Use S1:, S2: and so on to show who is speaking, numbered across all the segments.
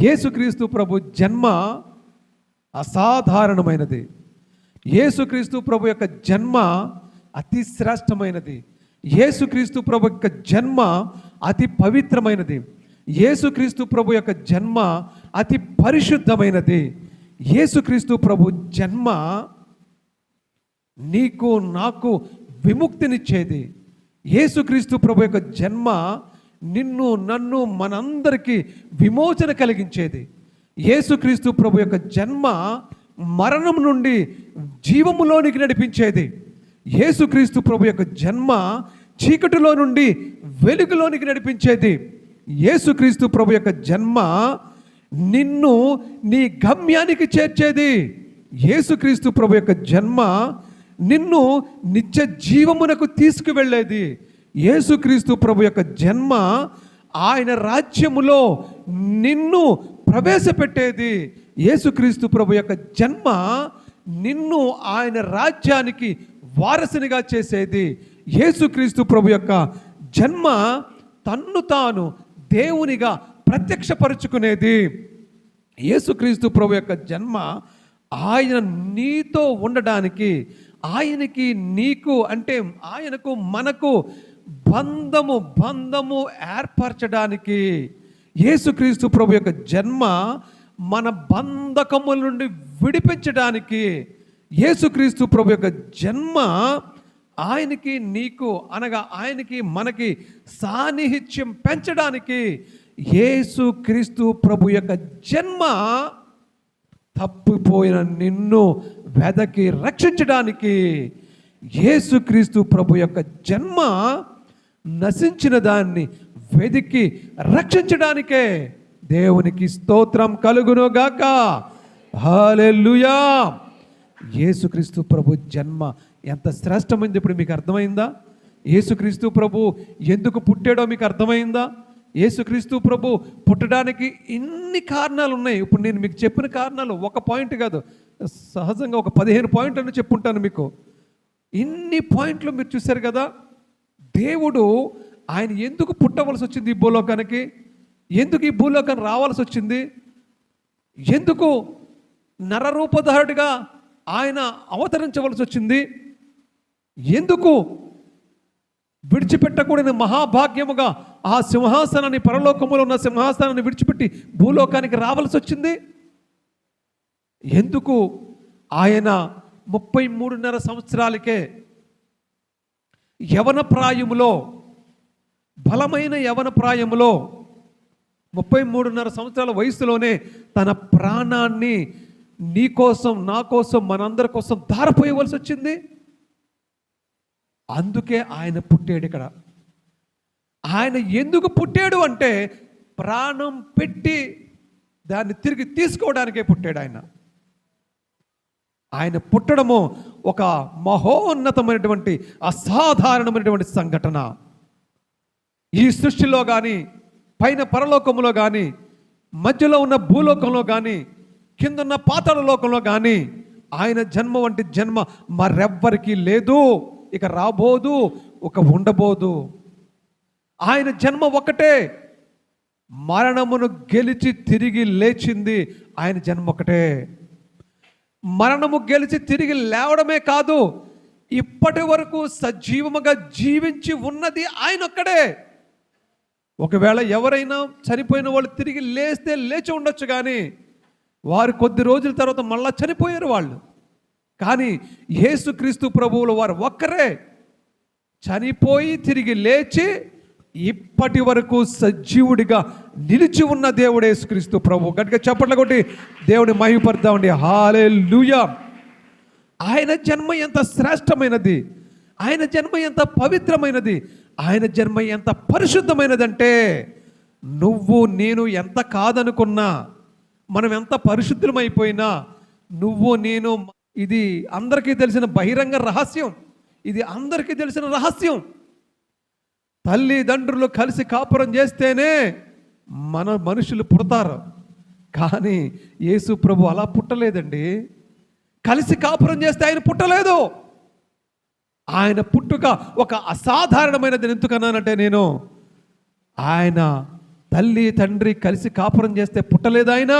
S1: యేసుక్రీస్తు ప్రభు జన్మ అసాధారణమైనది. యేసుక్రీస్తు ప్రభు యొక్క జన్మ అతి శ్రేష్టమైనది. యేసుక్రీస్తు ప్రభు యొక్క జన్మ అతి పవిత్రమైనది. యేసుక్రీస్తు ప్రభు యొక్క జన్మ అతి పరిశుద్ధమైనది. యేసుక్రీస్తు ప్రభు జన్మ నీకు నాకు విముక్తినిచ్చేది. యేసుక్రీస్తు ప్రభు యొక్క జన్మ నిన్ను నన్ను మనందరికీ విమోచన కలిగించేది. యేసుక్రీస్తు ప్రభు యొక్క జన్మ మరణం నుండి జీవములోనికి నడిపించేది. యేసుక్రీస్తు ప్రభు యొక్క జన్మ చీకటిలో నుండి వెలుగులోనికి నడిపించేది. యేసుక్రీస్తు ప్రభు యొక్క జన్మ నిన్ను నీ గమ్యానికి చేర్చేది. యేసుక్రీస్తు ప్రభు యొక్క జన్మ నిన్ను నిత్య జీవమునకు తీసుకువెళ్ళేది. యేసుక్రీస్తు ప్రభు యొక్క జన్మ ఆయన రాజ్యములో నిన్ను ప్రవేశపెట్టేది. యేసుక్రీస్తు ప్రభు యొక్క జన్మ నిన్ను ఆయన రాజ్యానికి వారసునిగా చేసేది. యేసుక్రీస్తు ప్రభు యొక్క జన్మ తన్ను తాను దేవునిగా ప్రత్యక్షపరుచుకునేది. యేసుక్రీస్తు ప్రభు యొక్క జన్మ ఆయన నీతో ఉండడానికి, ఆయనకి నీకు అంటే ఆయనకు మనకు బంధము ఏర్పరచడానికి. యేసుక్రీస్తు ప్రభు యొక్క జన్మ మన బంధకముల నుండి విడిపించడానికి. యేసుక్రీస్తు ప్రభు యొక్క జన్మ ఆయనకి నీకు అనగా ఆయనకి మనకి సాన్నిహిత్యం పెంచడానికి. యేసుక్రీస్తు ప్రభు యొక్క జన్మ తప్పిపోయిన నిన్ను వెదకి రక్షించడానికి. యేసుక్రీస్తు ప్రభు యొక్క జన్మ నశించిన దాన్ని వెదికి రక్షించడానికే. దేవునికి స్తోత్రం కలుగును గాక. హల్లెలూయా. యేసుక్రీస్తు ప్రభు జన్మ ఎంత శ్రేష్టమైంది ఇప్పుడు మీకు అర్థమైందా? యేసుక్రీస్తు ప్రభు ఎందుకు పుట్టాడో మీకు అర్థమైందా? యేసుక్రీస్తు ప్రభు పుట్టడానికి ఇన్ని కారణాలు ఉన్నాయి. ఇప్పుడు నేను మీకు చెప్పిన కారణాలు ఒక పాయింట్ కాదు, సహజంగా ఒక 15 పాయింట్లను చెప్పుంటాను మీకు. ఇన్ని పాయింట్లు మీరు చూశారు కదా. దేవుడు ఆయన ఎందుకు పుట్టవలసి వచ్చింది ఈ భూలోకానికి? ఎందుకు ఈ భూలోకానికి రావాల్సి వచ్చింది? ఎందుకు నరరూపధారుడిగా ఆయన అవతరించవలసి వచ్చింది? ఎందుకు విడిచిపెట్టకూడని మహాభాగ్యముగా ఆ సింహాసనాన్ని, పరలోకములో ఉన్న సింహాసనాన్ని విడిచిపెట్టి భూలోకానికి రావాల్సి వచ్చింది? ఎందుకు ఆయన 33.5 సంవత్సరాలకే యవన ప్రాయములో, బలమైన యవన ప్రాయములో 33.5 సంవత్సరాల వయసులోనే తన ప్రాణాన్ని నీ కోసం, నా కోసం, మనందరి కోసం ధారపోయవలసి వచ్చింది? అందుకే ఆయన పుట్టాడు ఇక్కడ. ఆయన ఎందుకు పుట్టాడు అంటే ప్రాణం పెట్టి దాన్ని తిరిగి తీసుకోవడానికే పుట్టాడు ఆయన. ఆయన పుట్టడము ఒక మహోన్నతమైనటువంటి అసాధారణమైనటువంటి సంఘటన. ఈ సృష్టిలో కానీ, పైన పరలోకములో కానీ, మధ్యలో ఉన్న భూలోకంలో కానీ, కిందున్న పాతాళ లోకంలో కానీ ఆయన జన్మ వంటి జన్మ మరెవ్వరికి లేదు, ఇక రాబోదు, ఒక ఉండబోదు. ఆయన జన్మ ఒకటే. మరణమును గెలిచి తిరిగి లేచింది ఆయన జన్మ ఒకటే. మరణము గెలిచి తిరిగి లేవడమే కాదు, ఇప్పటి వరకు సజీవముగా జీవించి ఉన్నది ఆయన ఒక్కడే. ఒకవేళ ఎవరైనా చనిపోయిన వాళ్ళు తిరిగి లేస్తే లేచి ఉండొచ్చు, కానీ వారు కొద్ది రోజుల తర్వాత మళ్ళా చనిపోయారు వాళ్ళు. కానీ యేసుక్రీస్తు ప్రభువులు వారు ఒక్కరే చనిపోయి తిరిగి లేచి ఇప్పటి వరకు సజీవుడిగా నిలిచి ఉన్న దేవుడు యేసుక్రీస్తు ప్రభు. గట్టిగా చప్పట్లు కొట్టి దేవుని మహిమపడదామండి. హల్లెలూయా. ఆయన జన్మ ఎంత శ్రేష్టమైనది, ఆయన జన్మ ఎంత పవిత్రమైనది, ఆయన జన్మ ఎంత పరిశుద్ధమైనదంటే, నువ్వు నేను ఎంత కాదనుకున్నా, మనం ఎంత పరిశుద్ధమైపోయినా, నువ్వు నేను, ఇది అందరికీ తెలిసిన బహిరంగ రహస్యం, ఇది అందరికీ తెలిసిన రహస్యం. తల్లిదండ్రులు కలిసి కాపురం చేస్తేనే మనుషులు పుడతారు. కానీ యేసు ప్రభు అలా పుట్టలేదండి. కలిసి కాపురం చేస్తే ఆయన పుట్టలేదు. ఆయన పుట్టుక ఒక అసాధారణమైనది. ఎందుకన్నానంటే, నేను ఆయన తల్లి తండ్రి కలిసి కాపురం చేస్తే పుట్టలేదు ఆయన.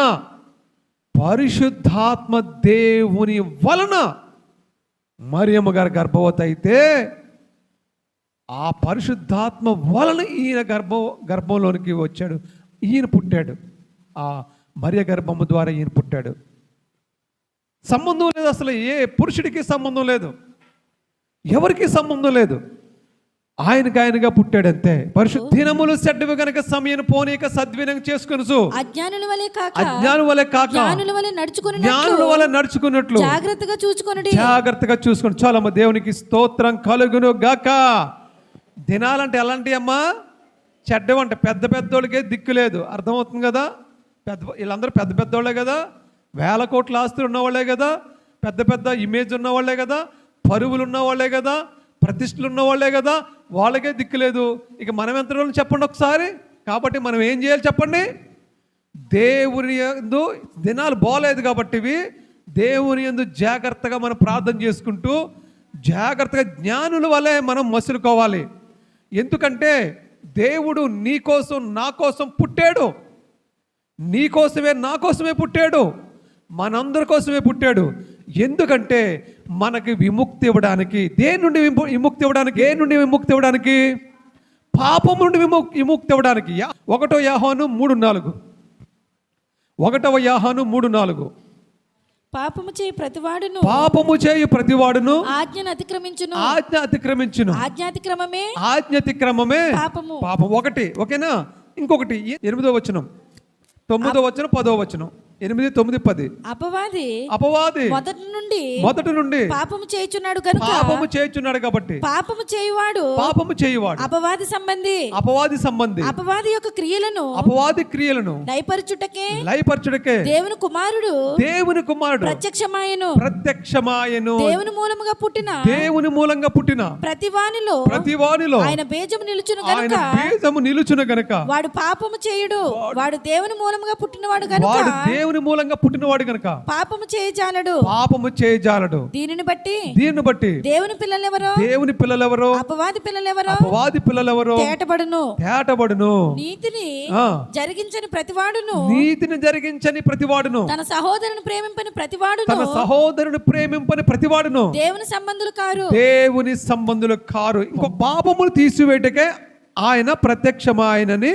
S1: పరిశుద్ధాత్మ దేవుని వలన మరియమ్మ గారు గర్భవతి అయితే ఆ పరిశుద్ధాత్మ వలన ఈయన గర్భంలోనికి వచ్చాడు, ఈయన పుట్టాడు. ఆ మరియ గర్భము ద్వారా ఈయన పుట్టాడు. సంబంధం లేదు, అసలు ఏ పురుషుడికి సంబంధం లేదు, ఎవరికి సంబంధం లేదు. ఆయనగా పుట్టాడంతే. పరిశుద్ధినములు చెడ్డవి గనక సమయం పోనీక సద్వినియోగం చేసుకొనుచు
S2: అజ్ఞానుల వలె కాక
S1: జ్ఞానుల వలె నడుచుకున్నట్లు
S2: జాగ్రత్తగా
S1: చూసుకోండి. చాలా దేవునికి స్తోత్రం కలుగును గాక. దినాలంటే ఎలాంటి అమ్మా? చెడ్డవంటే పెద్ద పెద్దోళ్ళకే దిక్కు లేదు. అర్థమవుతుంది కదా? వీళ్ళందరూ పెద్ద పెద్దోళ్ళే కదా, వేల కోట్ల ఆస్తులు ఉన్నవాళ్లే కదా, పెద్ద పెద్ద ఇమేజ్ ఉన్నవాళ్లే కదా, పరువులు ఉన్నవాళ్లే కదా, ప్రతిష్టలు ఉన్నవాళ్లే కదా, వాళ్ళకే దిక్కులేదు. ఇక మనం ఎంత రోజులు చెప్పండి ఒకసారి. కాబట్టి మనం ఏం చేయాలి చెప్పండి? దేవుని యందు దినాలు బాగలేదు కాబట్టి దేవుని యందు జాగ్రత్తగా మనం ప్రార్థన చేసుకుంటూ జాగ్రత్తగా జ్ఞానుల వలె మనం మసులుకోవాలి. ఎందుకంటే దేవుడు నీ కోసం నా కోసం పుట్టాడు, నీ కోసమే నా కోసమే పుట్టాడు, మనందరి కోసమే పుట్టాడు. ఎందుకంటే మనకి విముక్తి ఇవ్వడానికి. దేని నుండి విముక్తి ఇవ్వడానికి? పాపం నుండి విముక్తి ఇవ్వడానికి. 1 యోహాను 3:4. 1 యోహాను 3:4.
S2: పాపము చేయు ప్రతివాడును ఆజ్ఞను అతిక్రమించును. ఆజ్ఞాతిక్రమమే పాపం. ఒకటి ఓకేనా? ఇంకొకటి 8వ వచనం, 9వ వచనం, 10వ వచనం. 8, 9, 10. అపవాది మొదటి నుండి పాపము చేయుచున్నాడు కాబట్టి పాపము చేయువాడు అపవాది సంబంధి అపవాది క్రియలను లయపరచుటకే దేవుని కుమారుడు ప్రత్యక్షమాయెను. దేవుని మూలంగా పుట్టిన ప్రతివానిలో ఆయన బీజము నిలుచును గనుక వాడు పాపము చేయుడు. వాడు దేవుని మూలంగా పుట్టినవాడు గనుక పాపము చేయజాలడు. దీనిని బట్టి దేవుని పిల్లలెవరో అపవాది పిల్లలెవరో తేటబడును. నీతిని జరిగించని ప్రతివాడును తన సహోదరుని ప్రేమింపని ప్రతివాడును దేవుని సంబంధులు కారు. ఇంకో పాపములు తీసివేయటకే ఆయన ప్రత్యక్షమాయనని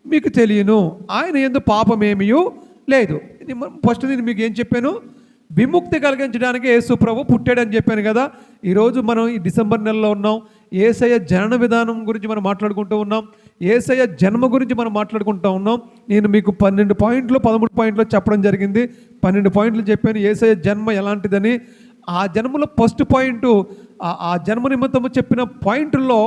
S2: మీకు తెలియను. ఆయన యందు పాపమేమియు లేదు. ఫస్ట్ నేను మీకు ఏం చెప్పాను? విముక్తి కలిగించడానికి యేసు ప్రభు పుట్టాడని చెప్పాను కదా. ఈరోజు మనం ఈ డిసెంబర్ నెలలో ఉన్నాం. యేసయ్య జనన విధానం గురించి మనం మాట్లాడుకుంటూ ఉన్నాం. యేసయ్య జన్మ గురించి మనం మాట్లాడుకుంటూ ఉన్నాం. నేను మీకు 12 పాయింట్లు 13 పాయింట్లు చెప్పడం జరిగింది. 12 పాయింట్లు చెప్పాను యేసయ్య జన్మ ఎలాంటిదని. ఆ జన్మలో ఫస్ట్ పాయింట్, ఆ జన్మ నిమిత్తము చెప్పిన పాయింట్ల్లో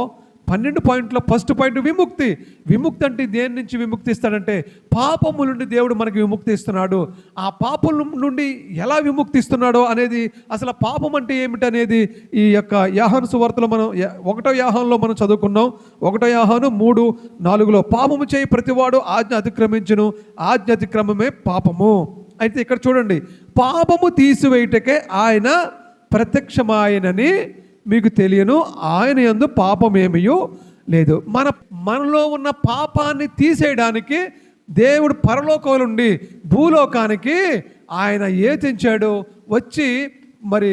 S2: 12 పాయింట్లో ఫస్ట్ పాయింట్ విముక్తి. విముక్తి అంటే దేని నుంచి విముక్తి ఇస్తాడంటే పాపము నుండి దేవుడు మనకి విముక్తి ఇస్తున్నాడు. ఆ పాపం నుండి ఎలా విముక్తి ఇస్తున్నాడో అనేది, అసలు పాపం అంటే ఏమిటి అనేది ఈ యొక్క యోహాను సువార్తలో మనం 1వ యోహానులో మనం చదువుకున్నాం. 1 యోహాను 3:4 పాపము చేయి ప్రతివాడు ఆజ్ఞ అతిక్రమించును, ఆజ్ఞ అతిక్రమమే పాపము. అయితే ఇక్కడ చూడండి, పాపము తీసివేయుటకే ఆయన ప్రత్యక్షమాయనని మీకు తెలియను, ఆయన యందు పాపమేమియో లేదు. మనలో ఉన్న పాపాన్ని తీసేయడానికి దేవుడు పరలోకం నుండి భూలోకానికి ఆయన తెంచాడు, వచ్చి మరి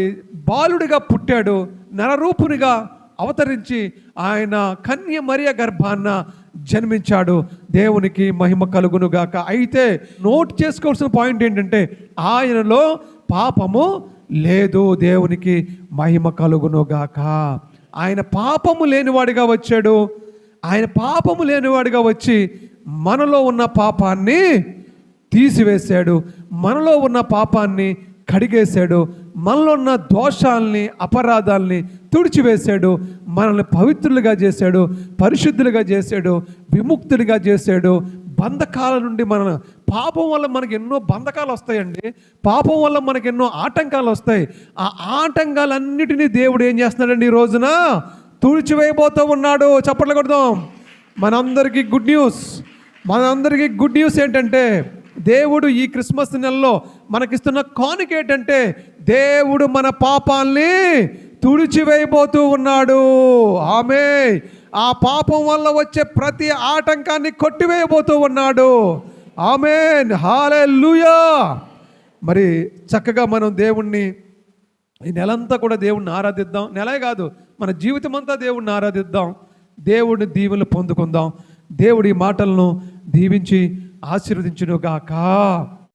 S2: బాలుడిగా పుట్టాడు, నరరూపునిగా అవతరించి ఆయన కన్య మరియ గర్భాన్న జన్మించాడు. దేవునికి మహిమ కలుగునుగాక. అయితే నోట్ చేసుకోవాల్సిన పాయింట్ ఏంటంటే ఆయనలో పాపము లేదు. దేవునికి మహిమ కలుగునుగాక. ఆయన పాపము లేనివాడిగా వచ్చాడు. ఆయన పాపము లేనివాడిగా వచ్చి మనలో ఉన్న పాపాన్ని తీసివేశాడు, మనలో ఉన్న పాపాన్ని కడిగేశాడు, మనలో ఉన్న దోషాలని అపరాధాలని తుడిచివేశాడు, మనల్ని పవిత్రులుగా చేశాడు, పరిశుద్ధులుగా చేశాడు, విముక్తులుగా చేశాడు. బంధకాల నుండి పాపం వల్ల మనకి ఎన్నో బంధకాలు వస్తాయండి. పాపం వల్ల మనకి ఎన్నో ఆటంకాలు వస్తాయి. ఆ ఆటంకాలన్నిటినీ దేవుడు ఏం చేస్తున్నాడండి? ఈ రోజున తుడిచివేయబోతూ ఉన్నాడు. చప్పట్లు కొడదాం. మనందరికీ గుడ్ న్యూస్ ఏంటంటే దేవుడు ఈ క్రిస్మస్ నెలలో మనకిస్తున్న కానుక ఏంటంటే దేవుడు మన పాపాల్ని తుడిచివేయబోతూ ఉన్నాడు. ఆమేన్. ఆ పాపం వల్ల వచ్చే ప్రతి ఆటంకాన్ని కొట్టివేయబోతూ ఉన్నాడు. ఆమేన్, హల్లెలూయా. మరి చక్కగా మనం దేవుణ్ణి ఈ నెలంతా కూడా దేవుణ్ణి ఆరాధిద్దాం. నెలే కాదు, మన జీవితం అంతా దేవుణ్ణి ఆరాధిద్దాం. దేవుడిని దీవెనలు పొందుకుందాం. దేవుడి మాటలను దీవించి ఆశీర్వదించును గాక.